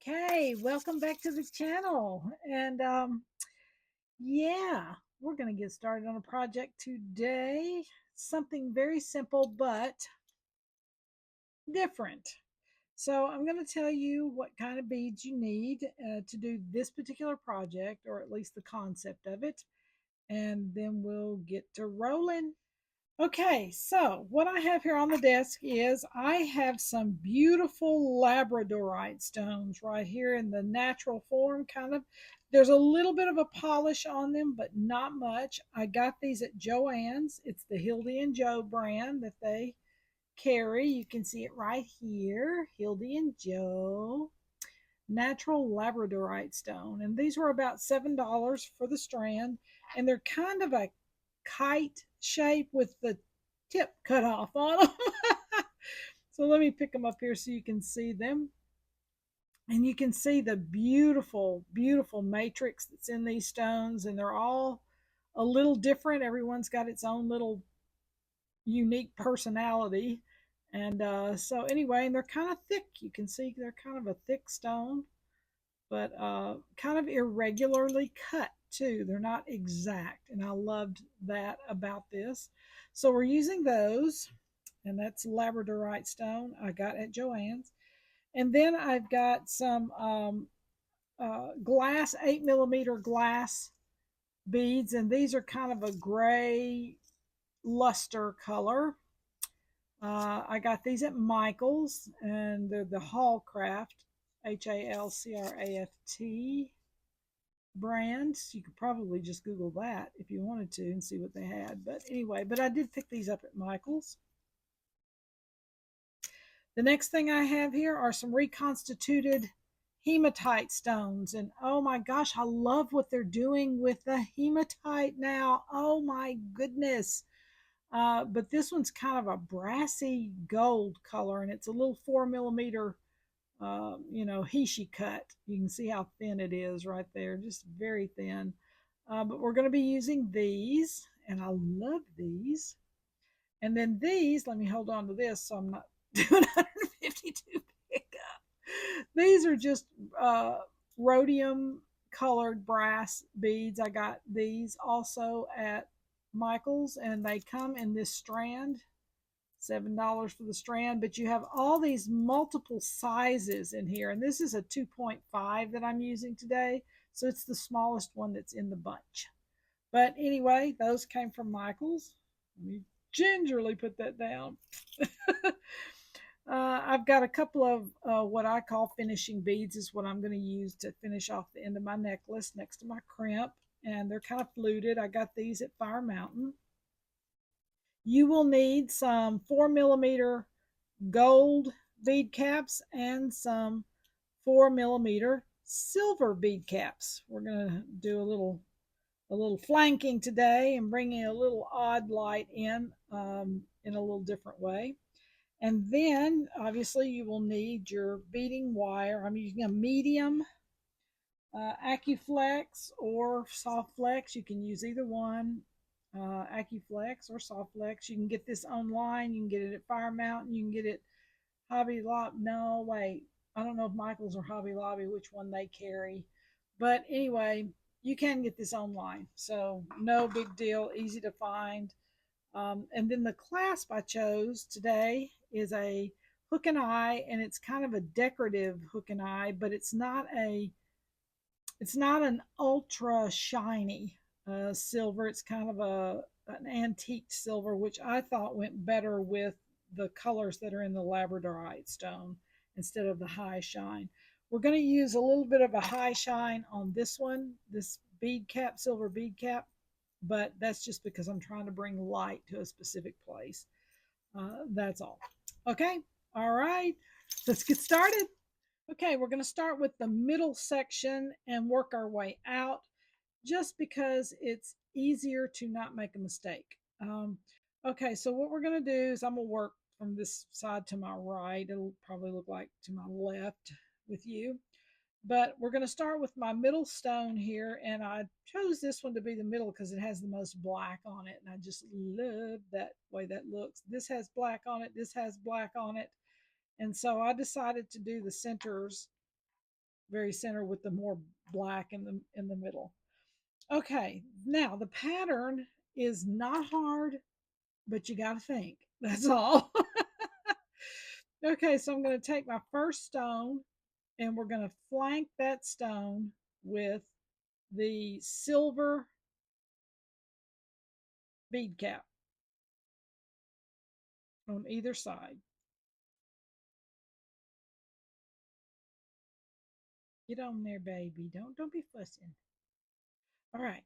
Okay, welcome back to the channel. And yeah, we're going to get started on a project today. Something very simple but different. So I'm going to tell you what kind of beads you need to do this particular project, or at least the concept of it, and then we'll get to rolling. Okay, so what I have here on the desk is I have some beautiful labradorite stones right here in the natural form, kind of. There's a little bit of a polish on them, but not much. I got these at Joann's. It's the Hildy and Joe brand that they carry. You can see it right here, Hildy and Joe. Natural labradorite stone. And these were about $7 for the strand. And they're kind of a kite shape with the tip cut off on them. So let me pick them up here so you can see them. And you can see the beautiful, beautiful matrix that's in these stones. And they're all a little different. Everyone's got its own little unique personality. And so, anyway, and they're kind of thick. You can see they're kind of a thick stone, but kind of irregularly cut too. They're not exact, and I loved that about this. So we're using those, and that's labradorite stone I got at Joann's. And then I've got some glass, 8mm glass beads, and these are kind of a gray luster color. I got these at Michael's, and they're the Hallcraft, Halcraft brands. You could probably just Google that if you wanted to and see what they had. But anyway, I did pick these up at Michael's. The next thing I have here are some reconstituted hematite stones. And oh my gosh, I love what they're doing with the hematite now. Oh my goodness. But this one's kind of a brassy gold color, and it's a little 4mm Hishi cut. You can see how thin it is right there, just very thin. But we're going to be using these, and I love these. And then these, let me hold on to this so I'm not doing 152 pickup. These are just rhodium colored brass beads. I got these also at Michael's, and they come in this strand. $7 for the strand, but you have all these multiple sizes in here, and this is a 2.5 that I'm using today, so it's the smallest one that's in the bunch. But anyway, those came from Michael's. Let me gingerly put that down. I've got a couple of what I call finishing beads is what I'm going to use to finish off the end of my necklace next to my crimp, and they're kind of fluted. I got these at Fire Mountain. You will need some 4mm gold bead caps and some 4mm silver bead caps. We're going to do a little flanking today and bringing a little odd light in a little different way. And then obviously you will need your beading wire. I'm using a medium AccuFlex or Soft Flex. You can use either one, AccuFlex or Soft Flex. You can get this online. You can get it at Fire Mountain. You can get it Hobby Lobby. No, wait. I don't know if Michael's or Hobby Lobby, which one they carry. But anyway, you can get this online. So no big deal. Easy to find. And then the clasp I chose today is a hook and eye, and it's kind of a decorative hook and eye, but it's not an ultra shiny silver. It's kind of an antique silver, which I thought went better with the colors that are in the labradorite stone instead of the high shine. We're going to use a little bit of a high shine on this one, this bead cap, silver bead cap, but that's just because I'm trying to bring light to a specific place. That's all. Okay, all right, let's get started. Okay, we're going to start with the middle section and work our way out just because it's easier to not make a mistake. Okay, so what we're going to do is I'm going to work from this side to my right. It'll probably look like to my left with you. But we're going to start with my middle stone here, and I chose this one to be the middle because it has the most black on it, and I just love that way that looks. This has black on it, this has black on it, and so I decided to do the centers very center with the more black in the middle. Okay, now the pattern is not hard, but you got to think. That's all. Okay, so I'm going to take my first stone and we're going to flank that stone with the silver bead cap on either side. Get on there, baby. Don't be fussing. All right.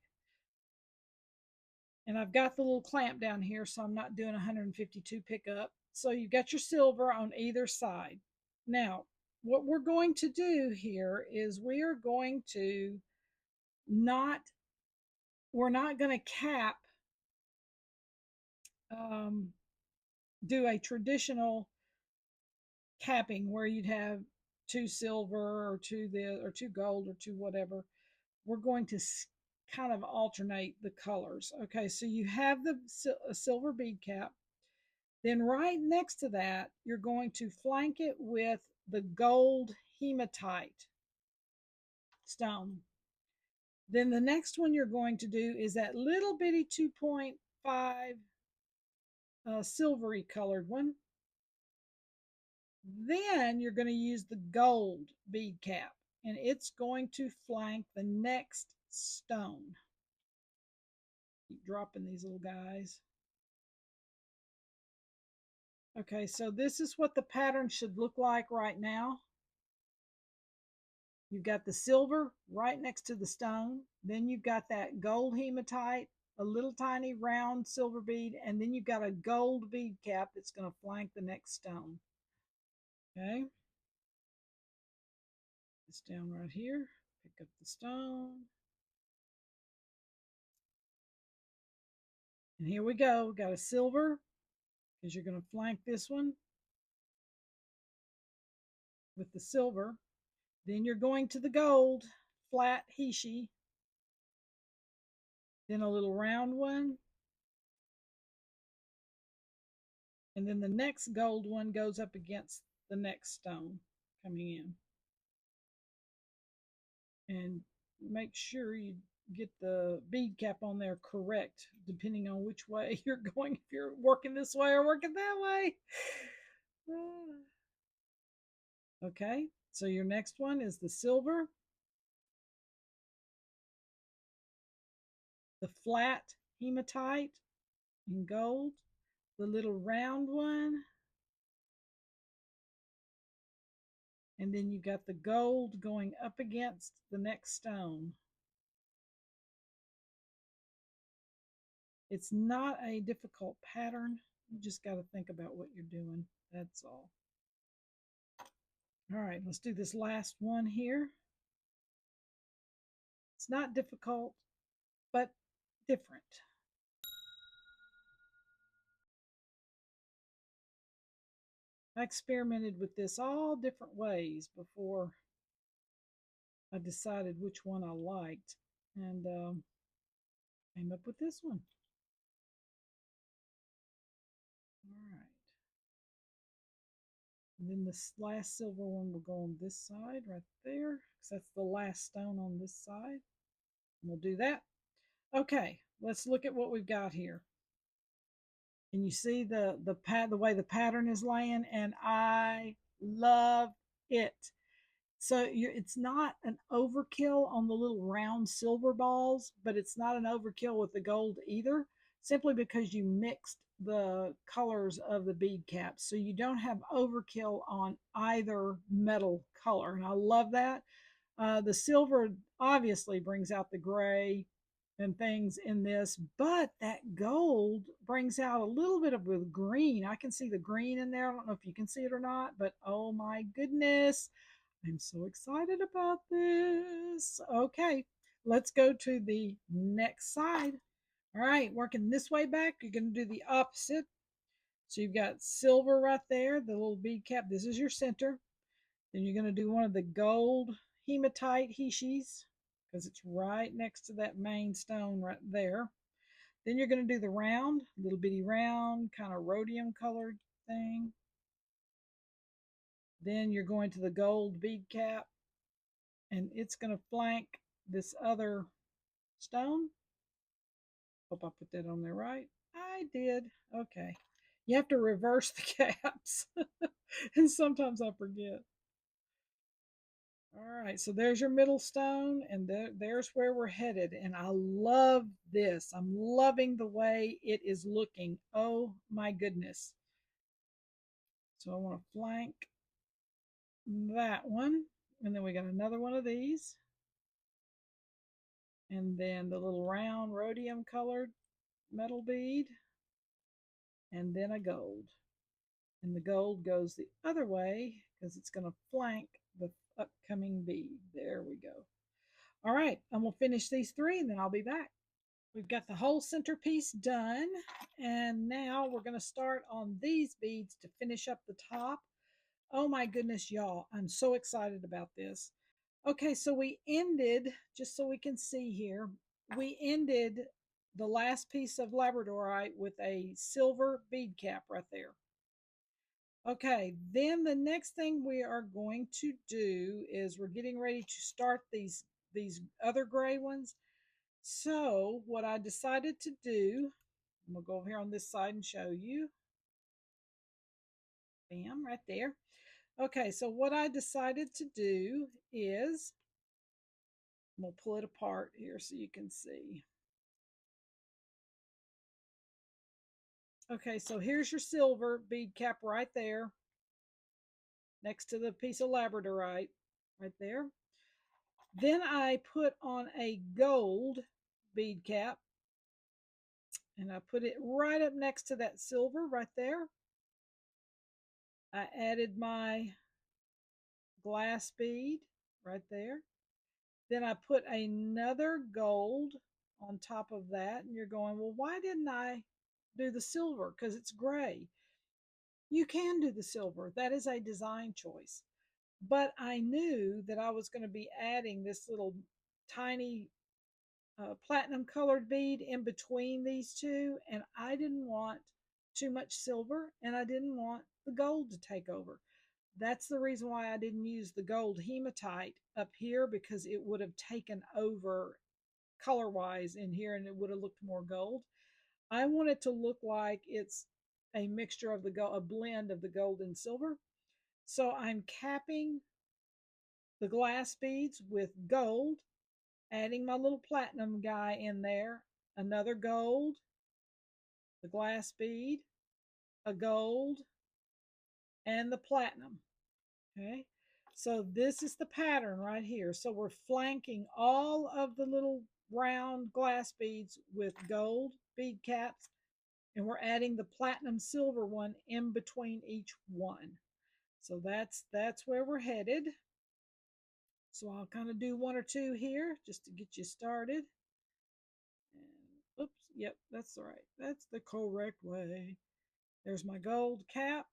And I've got the little clamp down here, so I'm not doing 152 pickup. So you've got your silver on either side. Now, what we're going to do here is we are going to not, we're not going to cap, um, do a traditional capping where you'd have two silver or two gold or two whatever. We're going to kind of alternate the colors. Okay, so you have the silver bead cap. Then right next to that, you're going to flank it with the gold hematite stone. Then the next one you're going to do is that little bitty 2.5 silvery colored one. Then you're going to use the gold bead cap and it's going to flank the next stone. Keep dropping these little guys. Okay, so this is what the pattern should look like right now. You've got the silver right next to the stone. Then you've got that gold hematite, a little tiny round silver bead, and then you've got a gold bead cap that's going to flank the next stone. Okay. It's down right here. Pick up the stone. And here we go. We got a silver because you're going to flank this one with the silver. Then you're going to the gold flat heishi. Then a little round one. And then the next gold one goes up against the next stone coming in. And make sure you get the bead cap on there correct, depending on which way you're going, if you're working this way or working that way. Okay, so your next one is the silver, the flat hematite in gold, the little round one, and then you got the gold going up against the next stone. It's not a difficult pattern. You just got to think about what you're doing. That's all. All right, let's do this last one here. It's not difficult, but different. I experimented with this all different ways before I decided which one I liked, and came up with this one. All right. And then this last silver one will go on this side right there, because that's the last stone on this side. And we'll do that. Okay, let's look at what we've got here. Can you see the way the pattern is laying? And I love it. So it's not an overkill on the little round silver balls, but it's not an overkill with the gold either, simply because you mixed the colors of the bead caps. So you don't have overkill on either metal color. And I love that. The silver obviously brings out the gray and things in this, but that gold brings out a little bit of the green. I can see the green in there. I don't know if you can see it or not, but oh my goodness, I'm so excited about this. Okay, let's go to the next side. All right, working this way back, you're going to do the opposite. So you've got silver right there, the little bead cap. This is your center. Then you're going to do one of the gold hematite hishis because it's right next to that main stone right there. Then you're going to do the round, little bitty round, kind of rhodium colored thing. Then you're going to the gold bead cap. and it's going to flank this other stone. Hope I put that on there right. I did. Okay. You have to reverse the caps, and sometimes I forget. All right, so there's your middle stone, and there's where we're headed. And I love this. I'm loving the way it is looking. Oh my goodness. So I want to flank that one. And then we got another one of these. And then the little round rhodium colored metal bead. And then a gold. And the gold goes the other way because it's going to flank the upcoming bead. There we go. All right, I'm going to finish these three and then I'll be back. We've got the whole centerpiece done, and now we're going to start on these beads to finish up the top. Oh my goodness, y'all, I'm so excited about this. Okay, so we ended, just so we can see here, we ended the last piece of labradorite with a silver bead cap right there. Okay, then the next thing we are going to do is we're getting ready to start these other gray ones. So what I decided to do, I'm gonna go over here on this side and show you. Bam, right there. Okay, so what I decided to do is, I'm gonna pull it apart here so you can see. Okay, so here's your silver bead cap right there, next to the piece of labradorite, right there. Then I put on a gold bead cap, and I put it right up next to that silver right there. I added my glass bead right there. Then I put another gold on top of that. And you're going, well, why didn't I do the silver? Because it's gray. You can do the silver. That is a design choice. But I knew that I was going to be adding this little tiny platinum colored bead in between these two. And I didn't want too much silver and I didn't want the gold to take over. That's the reason why I didn't use the gold hematite up here, because it would have taken over color wise in here and it would have looked more gold. I want it to look like it's a mixture of the gold, a blend of the gold and silver. So I'm capping the glass beads with gold, adding my little platinum guy in there, another gold, the glass bead, a gold, and the platinum. Okay, so this is the pattern right here. So we're flanking all of the little round glass beads with gold bead caps, and we're adding the platinum silver one in between each one. So that's where we're headed. So I'll kind of do one or two here just to get you started. And, oops, yep, that's right. That's the correct way. There's my gold cap,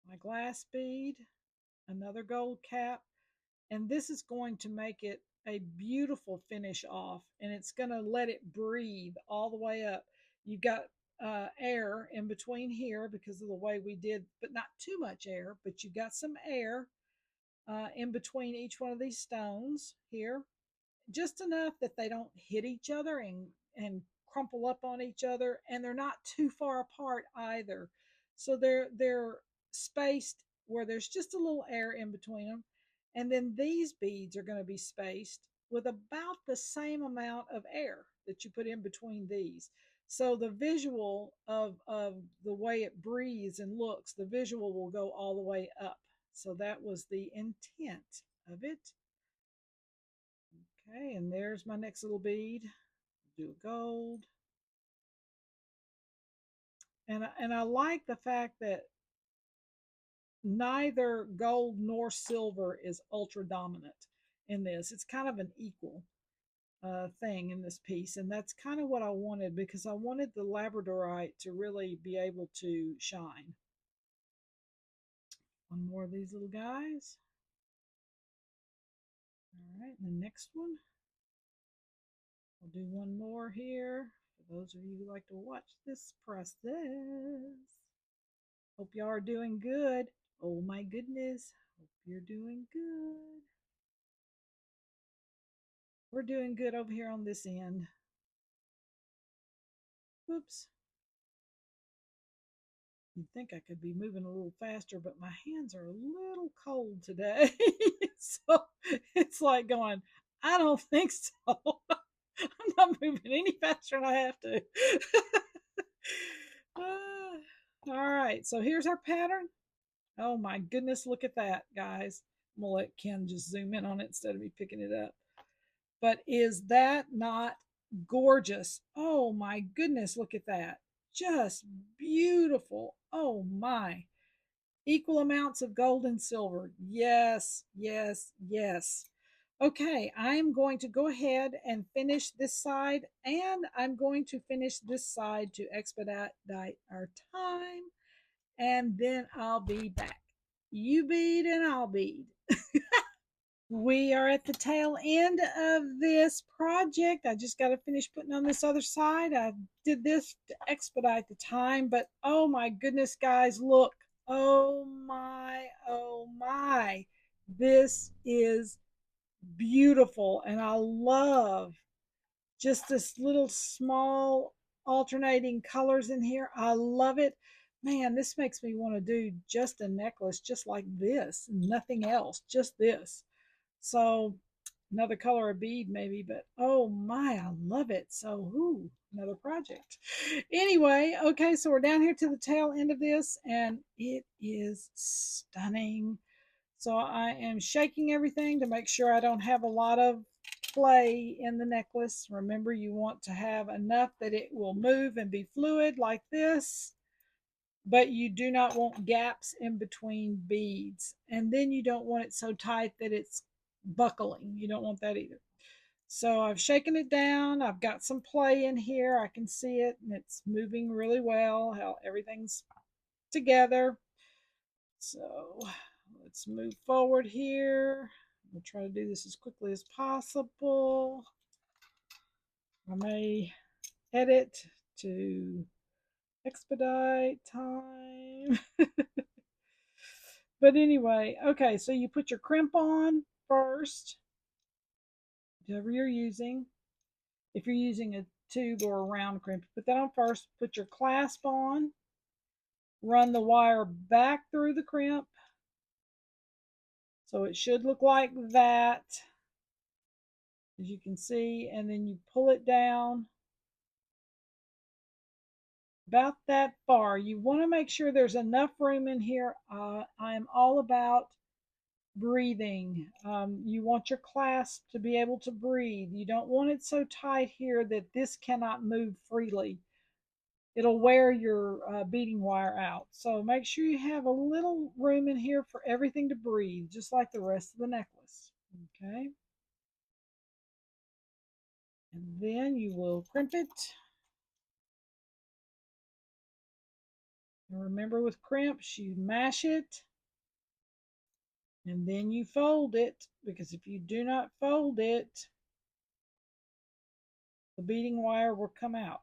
my glass bead, another gold cap, and this is going to make it a beautiful finish off, and it's going to let it breathe all the way up. You've got air in between here because of the way we did, but not too much air, but you got some air in between each one of these stones here, just enough that they don't hit each other and crumple up on each other, and they're not too far apart either. So they're spaced where there's just a little air in between them. And then these beads are going to be spaced with about the same amount of air that you put in between these. So the visual of the way it breathes and looks, the visual will go all the way up. So that was the intent of it. Okay, and there's my next little bead. Do a gold. And I like the fact that neither gold nor silver is ultra dominant in this. It's kind of an equal thing in this piece, and that's kind of what I wanted, because I wanted the labradorite to really be able to shine. One more of these little guys. All right, and the next one. I'll do one more here for those of you who like to watch this process. Hope y'all are doing good. Oh my goodness. Hope you're doing good. We're doing good over here on this end. Whoops. You'd think I could be moving a little faster, but my hands are a little cold today. So it's like going, I don't think so. I'm not moving any faster than I have to. All right, so here's our pattern. Oh my goodness, look at that, guys. I'm gonna let Ken just zoom in on it instead of me picking it up. But is that not gorgeous? Oh my goodness, look at that. Just beautiful. Oh my. Equal amounts of gold and silver. Yes, yes, yes. Okay, I'm going to go ahead and finish this side, and I'm going to finish this side to expedite our time, and then I'll be back. You bead and I'll bead. We are at the tail end of this project. I just got to finish putting on this other side. I did this to expedite the time, but oh my goodness, guys, look. Oh my, oh my. This is beautiful, and I love just this little small alternating colors in here. I love it. Man, this makes me want to do just a necklace just like this, nothing else, just this. So another color of bead maybe, but oh my, I love it. So ooh, another project. Anyway, okay, so we're down here to the tail end of this, and it is stunning. So I am shaking everything to make sure I don't have a lot of play in the necklace. Remember, you want to have enough that it will move and be fluid like this, but you do not want gaps in between beads. And then you don't want it so tight that it's buckling. You don't want that either. So I've shaken it down. I've got some play in here. I can see it, and it's moving really well, how everything's together. So let's move forward here. We'll try to do this as quickly as possible. I may edit to expedite time. But anyway, okay, so you put your crimp on first, whatever you're using. If you're using a tube or a round crimp, put that on first. Put your clasp on. Run the wire back through the crimp. So it should look like that, as you can see, and then you pull it down about that far. You want to make sure there's enough room in here. I am all about breathing. You want your clasp to be able to breathe. You don't want it so tight here that this cannot move freely. It'll wear your beading wire out. So make sure you have a little room in here for everything to breathe, just like the rest of the necklace. Okay. And then you will crimp it. And remember, with crimps, you mash it and then you fold it, because if you do not fold it, the beading wire will come out.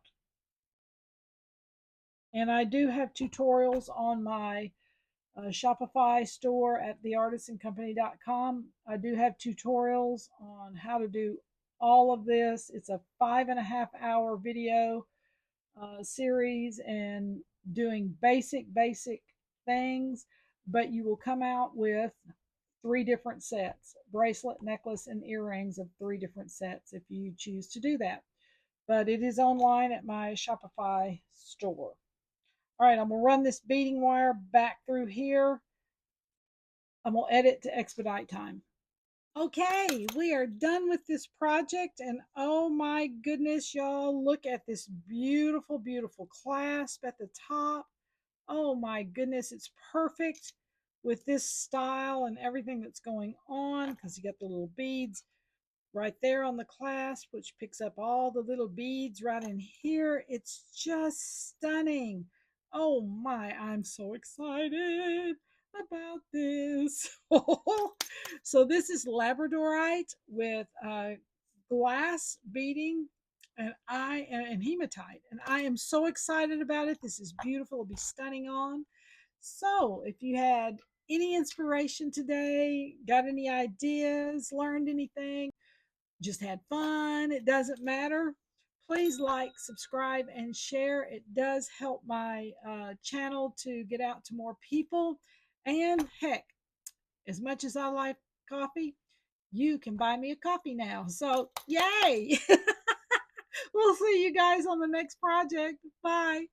And I do have tutorials on my Shopify store at theartisandcompany.com. I do have tutorials on how to do all of this. It's a 5.5 hour video series, and doing basic things, but you will come out with 3 different sets: bracelet, necklace, and earrings of 3 different sets if you choose to do that. But it is online at my Shopify store. All right, I'm gonna run this beading wire back through here. I'm gonna edit to expedite time. Okay, we are done with this project, and oh my goodness, y'all, look at this beautiful, beautiful clasp at the top. Oh my goodness, it's perfect with this style and everything that's going on, because you got the little beads right there on the clasp, which picks up all the little beads right in here. It's just stunning. Oh my, I'm so excited about this. So this is labradorite with glass beading and hematite, and I am so excited about it. This is beautiful. It'll be stunning on. So if you had any inspiration today? Got any ideas? Learned anything? Just had fun? It doesn't matter. Please like, subscribe, and share. It does help my channel to get out to more people. And heck, as much as I like coffee, you can buy me a coffee now. So, yay! We'll see you guys on the next project. Bye.